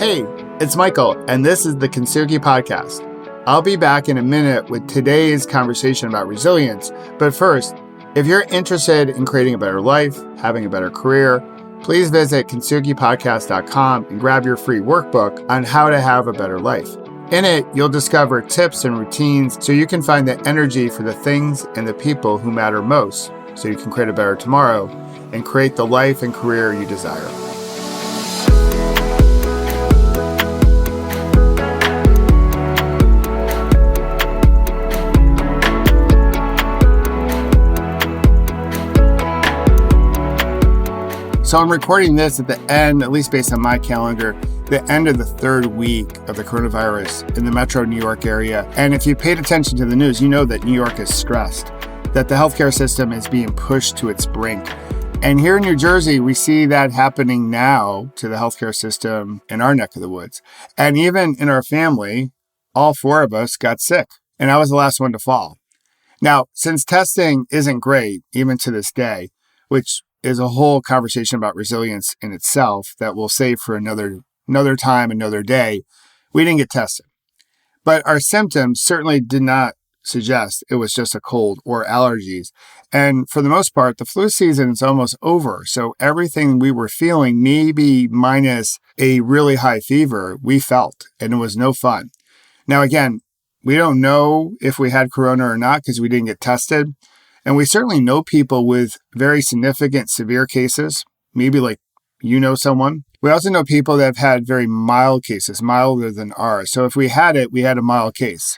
Hey, it's Michael, and this is the Kintsugi Podcast. I'll be back in a minute with today's conversation about resilience. But first, if you're interested in creating a better life, having a better career, please visit KintsugiPodcast.com and grab your free workbook on how to have a better life. In it, you'll discover tips and routines so you can find the energy for the things and the people who matter most, so you can create a better tomorrow and create the life and career you desire. So I'm recording this at the end, at least based on my calendar, the end of the third week of the coronavirus in the metro New York area. And if you paid attention to the news, you know that New York is stressed, that the healthcare system is being pushed to its brink. And here in New Jersey, we see that happening now to the healthcare system in our neck of the woods. And even in our family, all four of us got sick, and I was the last one to fall. Now, since testing isn't great, even to this day, which is a whole conversation about resilience in itself that we'll save for another time, another day, we didn't get tested. But our symptoms certainly did not suggest it was just a cold or allergies. And for the most part, the flu season is almost over. So everything we were feeling, maybe minus a really high fever, we felt, and it was no fun. Now, again, we don't know if we had corona or not because we didn't get tested. And we certainly know people with very significant severe cases, maybe like you know someone. We also know people that have had very mild cases, milder than ours. So if we had it, we had a mild case,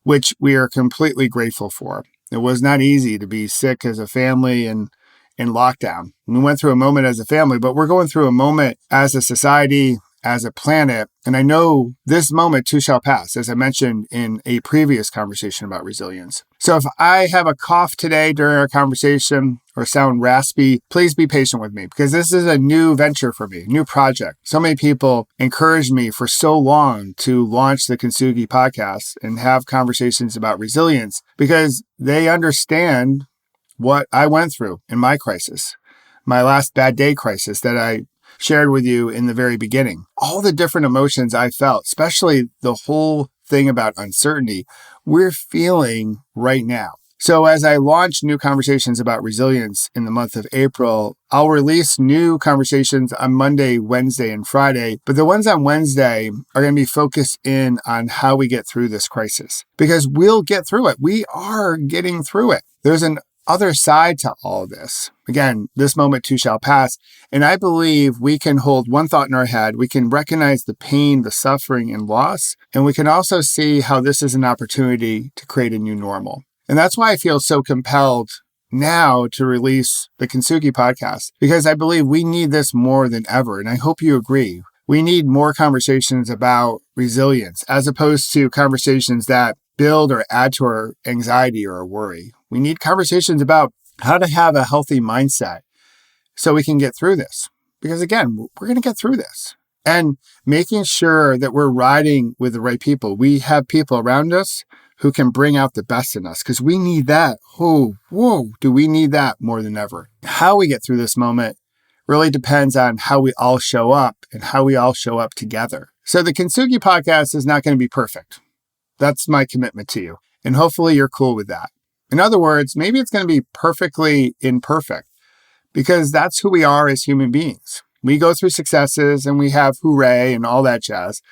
which we are completely grateful for. It was not easy to be sick as a family and in lockdown. We went through a moment as a family, but we're going through a moment as a society, as a planet. And I know this moment too shall pass, as I mentioned in a previous conversation about resilience. So if I have a cough today during our conversation or sound raspy, please be patient with me because this is a new venture for me, new project. So many people encouraged me for so long to launch the Kintsugi Podcast and have conversations about resilience because they understand what I went through in my crisis, my last bad day crisis that I shared with you in the very beginning. All the different emotions I felt, especially the whole thing about uncertainty, we're feeling right now. So as I launch new conversations about resilience in the month of April, I'll release new conversations on Monday, Wednesday, and Friday. But the ones on Wednesday are going to be focused in on how we get through this crisis because we'll get through it. We are getting through it. There's an other side to all of this. Again, this moment too shall pass. And I believe we can hold one thought in our head. We can recognize the pain, the suffering, and loss. And we can also see how this is an opportunity to create a new normal. And that's why I feel so compelled now to release the Kintsugi Podcast, because I believe we need this more than ever. And I hope you agree. We need more conversations about resilience as opposed to conversations that build or add to our anxiety or our worry. We need conversations about how to have a healthy mindset so we can get through this. Because again, we're going to get through this. And making sure that we're riding with the right people. We have people around us who can bring out the best in us because we need that. Do we need that more than ever? How we get through this moment really depends on how we all show up and how we all show up together. So the Kintsugi Podcast is not going to be perfect. That's my commitment to you. And hopefully you're cool with that. In other words, maybe it's going to be perfectly imperfect because that's who we are as human beings. We go through successes and we have hooray and all that jazz,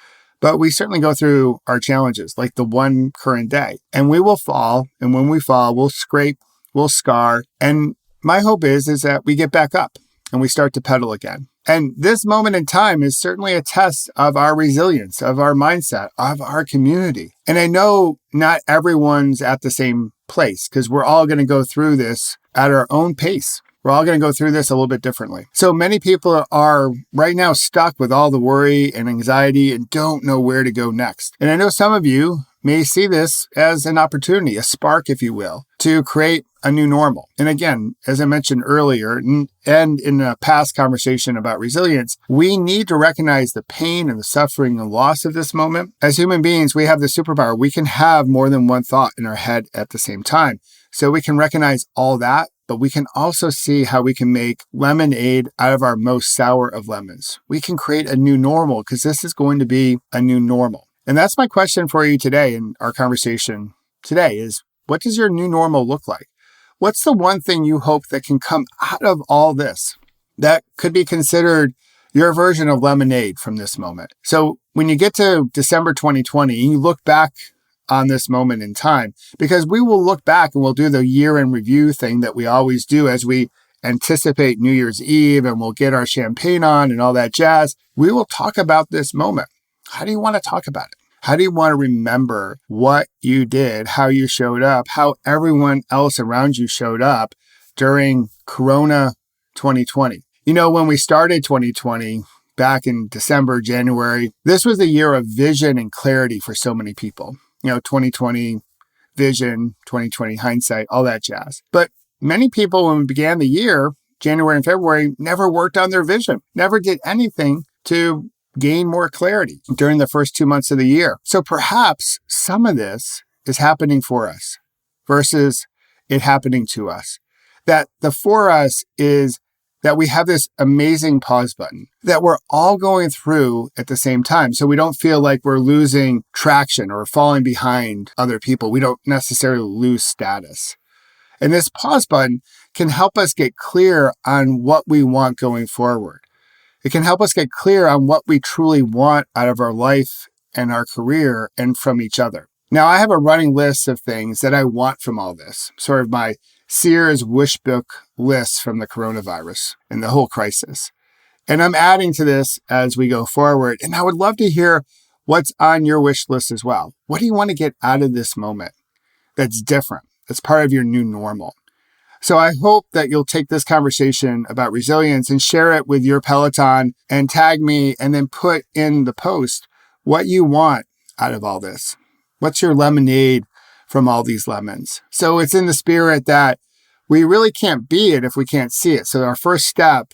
but we certainly go through our challenges like the one current day. And we will fall. And when we fall, we'll scrape, we'll scar. And my hope is that we get back up and we start to pedal again. And this moment in time is certainly a test of our resilience, of our mindset, of our community. And I know not everyone's at the same place because we're all going to go through this at our own pace. We're all going to go through this a little bit differently. So many people are right now stuck with all the worry and anxiety and don't know where to go next. And I know some of you may see this as an opportunity, a spark, if you will, to create a new normal. And again, as I mentioned earlier, and in a past conversation about resilience, we need to recognize the pain and the suffering and loss of this moment. As human beings, we have the superpower. We can have more than one thought in our head at the same time. So we can recognize all that but we can also see how we can make lemonade out of our most sour of lemons. We can create a new normal because this is going to be a new normal. And that's my question for you today in our conversation today is, what does your new normal look like? What's the one thing you hope that can come out of all this that could be considered your version of lemonade from this moment? So when you get to December 2020 and you look back on this moment in time, because we will look back and we'll do the year-end review thing that we always do as we anticipate New Year's Eve, and we'll get our champagne on and all that jazz. We will talk about this moment. How do you want to talk about it? How do you want to remember what you did, how you showed up, how everyone else around you showed up during Corona 2020? You know, when we started 2020 back in December, January, this was a year of vision and clarity for so many people. 2020 vision, 2020 hindsight, all that jazz. But many people, when we began the year, January and February, never worked on their vision, never did anything to gain more clarity during the first 2 months of the year. So perhaps some of this is happening for us versus it happening to us. That the for us is that we have this amazing pause button that we're all going through at the same time. So we don't feel like we're losing traction or falling behind other people. We don't necessarily lose status. And this pause button can help us get clear on what we want going forward. It can help us get clear on what we truly want out of our life and our career and from each other. Now, I have a running list of things that I want from all this, sort of my Sears wish book list from the coronavirus and the whole crisis. And I'm adding to this as we go forward. And I would love to hear what's on your wish list as well. What do you want to get out of this moment that's different, that's part of your new normal? So I hope that you'll take this conversation about resilience and share it with your Peloton and tag me and then put in the post what you want out of all this. What's your lemonade from all these lemons? So it's in the spirit that we really can't be it if we can't see it. So our first step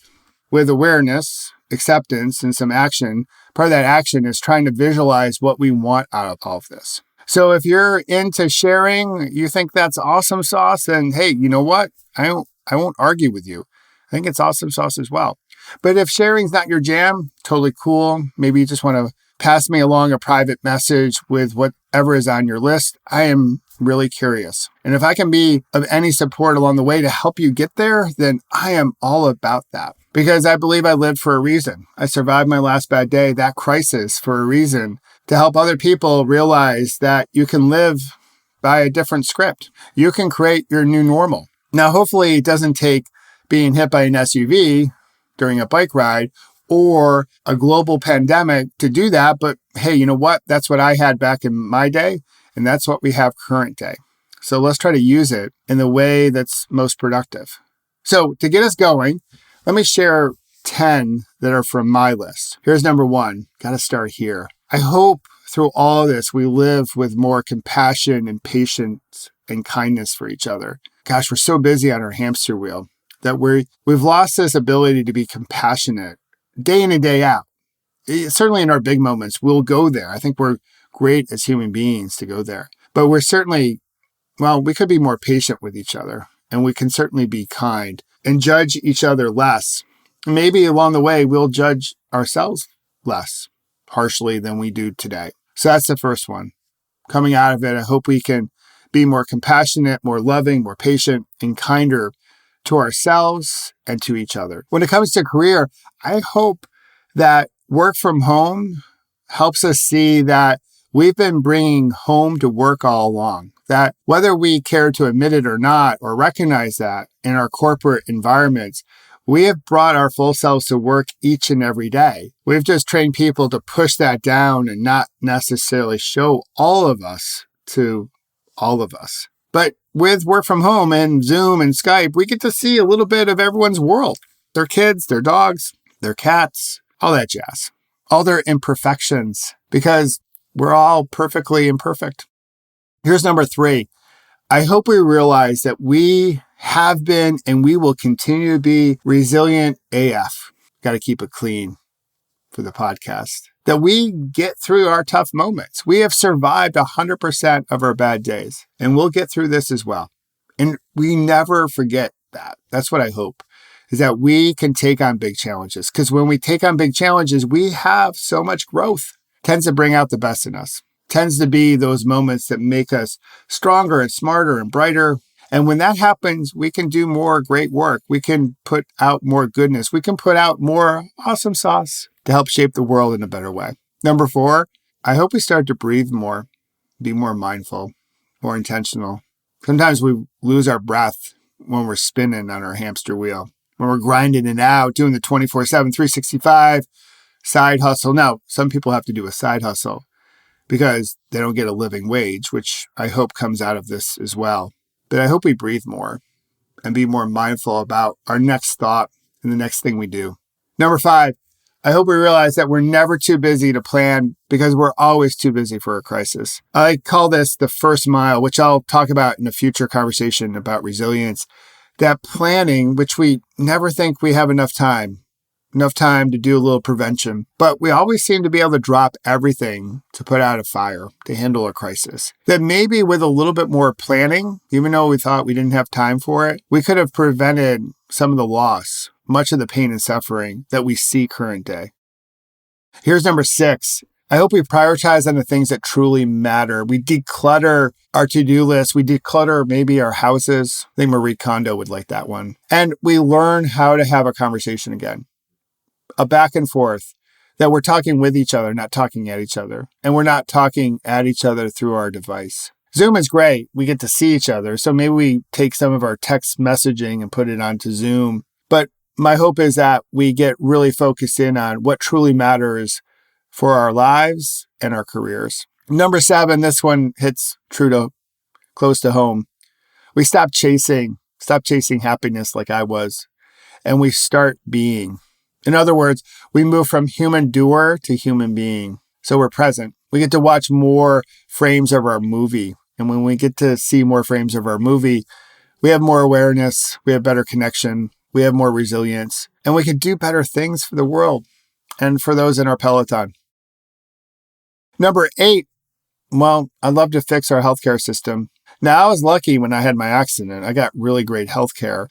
with awareness, acceptance, and some action, part of that action is trying to visualize what we want out of all of this. So if you're into sharing, you think that's awesome sauce, then hey, you know what? I won't argue with you. I think it's awesome sauce as well. But if sharing's not your jam, totally cool. Maybe you just want to pass me along a private message with whatever is on your list. I am really curious. And if I can be of any support along the way to help you get there, then I am all about that. Because I believe I lived for a reason. I survived my last bad day, that crisis, for a reason, to help other people realize that you can live by a different script. You can create your new normal. Now, hopefully it doesn't take being hit by an SUV during a bike ride or a global pandemic to do that. But hey, you know what? That's what I had back in my day, and that's what we have current day. So let's try to use it in the way that's most productive. So to get us going, let me share 10 that are from my list. Here's number 1. Got to start here. I hope through all this, we live with more compassion and patience and kindness for each other. Gosh, we're so busy on our hamster wheel that we've lost this ability to be compassionate day in and day out. Certainly in our big moments, we'll go there. I think we're great as human beings to go there. But we're certainly, we could be more patient with each other, and we can certainly be kind and judge each other less. Maybe along the way, we'll judge ourselves less harshly than we do today. So that's the first one. Coming out of it, I hope we can be more compassionate, more loving, more patient, and kinder to ourselves and to each other. When it comes to career, I hope that work from home helps us see that we've been bringing home to work all along. That whether we care to admit it or not, or recognize that in our corporate environments, we have brought our full selves to work each and every day. We've just trained people to push that down and not necessarily show all of us to all of us. But with work from home and Zoom and Skype, we get to see a little bit of everyone's world. Their kids, their dogs, their cats, all that jazz. All their imperfections, because we're all perfectly imperfect. Here's number 3. I hope we realize that we have been and we will continue to be resilient AF. Got to keep it clean for the podcast. That we get through our tough moments. We have survived 100% of our bad days, and we'll get through this as well. And we never forget that. That's what I hope, is that we can take on big challenges. Because when we take on big challenges, we have so much growth. Tends to bring out the best in us. Tends to be those moments that make us stronger and smarter and brighter. And when that happens, we can do more great work. We can put out more goodness. We can put out more awesome sauce to help shape the world in a better way. Number 4, I hope we start to breathe more, be more mindful, more intentional. Sometimes we lose our breath when we're spinning on our hamster wheel, when we're grinding it out, doing the 24/7, 365 side hustle. Now, some people have to do a side hustle because they don't get a living wage, which I hope comes out of this as well. But I hope we breathe more and be more mindful about our next thought and the next thing we do. Number 5, I hope we realize that we're never too busy to plan because we're always too busy for a crisis. I call this the first mile, which I'll talk about in a future conversation about resilience. That planning, which we never think we have enough time to do a little prevention, but we always seem to be able to drop everything to put out a fire, to handle a crisis. That maybe with a little bit more planning, even though we thought we didn't have time for it, we could have prevented some of the loss, much of the pain and suffering that we see current day. Here's number 6. I hope we prioritize on the things that truly matter. We declutter our to-do list. We declutter maybe our houses. I think Marie Kondo would like that one. And we learn how to have a conversation again. A back and forth, that we're talking with each other, not talking at each other. And we're not talking at each other through our device. Zoom is great. We get to see each other. So maybe we take some of our text messaging and put it onto Zoom. But my hope is that we get really focused in on what truly matters for our lives and our careers. Number 7, this one hits close to home. We stop chasing happiness like I was, and we start being. In other words, we move from human doer to human being. So we're present. We get to watch more frames of our movie. And when we get to see more frames of our movie, we have more awareness, we have better connection, we have more resilience, and we can do better things for the world and for those in our peloton. Number 8, well, I'd love to fix our healthcare system. Now, I was lucky when I had my accident. I got really great healthcare.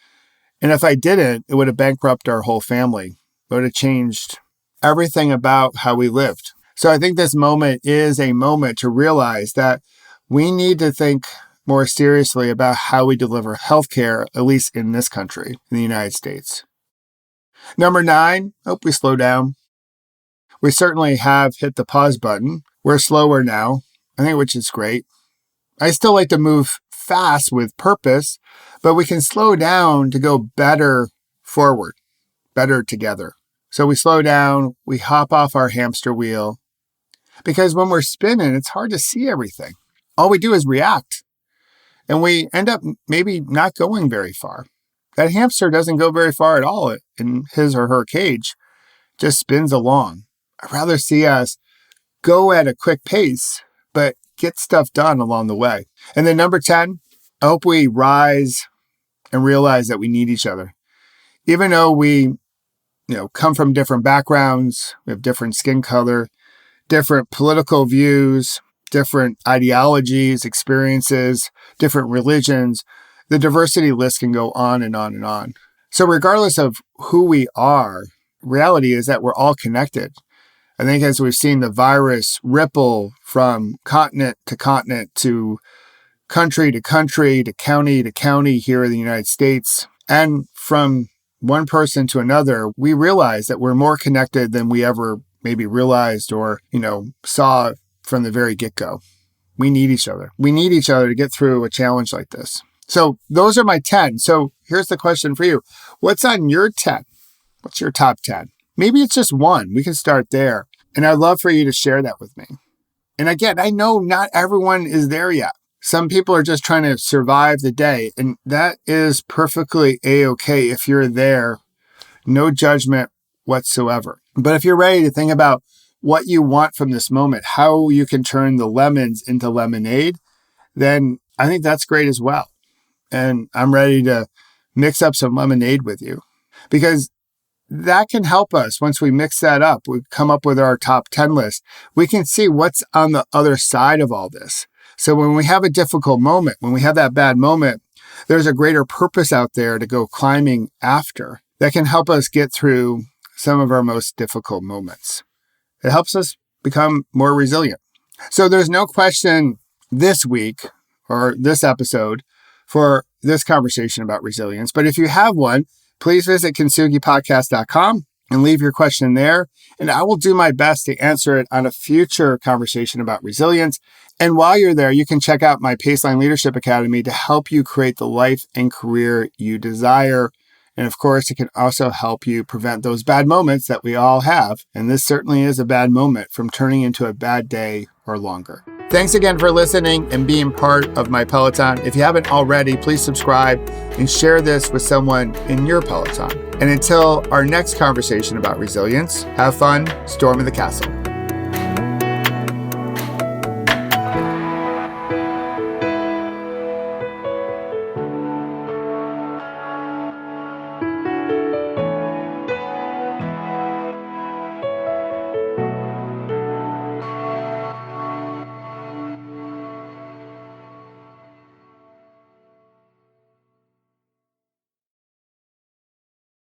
And if I didn't, it would have bankrupted our whole family. It would have changed everything about how we lived. So I think this moment is a moment to realize that we need to think more seriously about how we deliver healthcare, at least in this country, in the United States. Number 9, I hope we slow down. We certainly have hit the pause button. We're slower now, I think, which is great. I still like to move fast with purpose, but we can slow down to go better forward, better together. So we slow down, we hop off our hamster wheel, because when we're spinning, it's hard to see everything. All we do is react, and we end up maybe not going very far. That hamster doesn't go very far at all in his or her cage, just spins along. I'd rather see us go at a quick pace, but get stuff done along the way. And then number 10, I hope we rise and realize that we need each other. Even though we come from different backgrounds, we have different skin color, different political views, different ideologies, experiences, different religions. The diversity list can go on and on and on. So regardless of who we are, reality is that we're all connected. I think as we've seen the virus ripple from continent to country to county here in the United States, and from one person to another, we realize that we're more connected than we ever maybe realized or, saw from the very get-go. We need each other. We need each other to get through a challenge like this. So those are my 10. So here's the question for you. What's on your 10? What's your top 10? Maybe it's just one. We can start there. And I'd love for you to share that with me. And again, I know not everyone is there yet. Some people are just trying to survive the day. And that is perfectly A-okay if you're there. No judgment whatsoever. But if you're ready to think about what you want from this moment, how you can turn the lemons into lemonade, then I think that's great as well. And I'm ready to mix up some lemonade with you, because that can help us. Once we mix that up, we come up with our top 10 list. We can see what's on the other side of all this. So when we have a difficult moment, when we have that bad moment, There's a greater purpose out there to go climbing after that can help us get through some of our most difficult moments. It helps us become more resilient. So there's no question this week or this episode for this conversation about resilience. But if you have one, please visit KintsugiPodcast.com and leave your question there. And I will do my best to answer it on a future conversation about resilience. And while you're there, you can check out my Paceline Leadership Academy to help you create the life and career you desire. And of course, it can also help you prevent those bad moments that we all have. And this certainly is a bad moment from turning into a bad day or longer. Thanks again for listening and being part of my Peloton. If you haven't already, please subscribe and share this with someone in your Peloton. And until our next conversation about resilience, have fun storming the castle.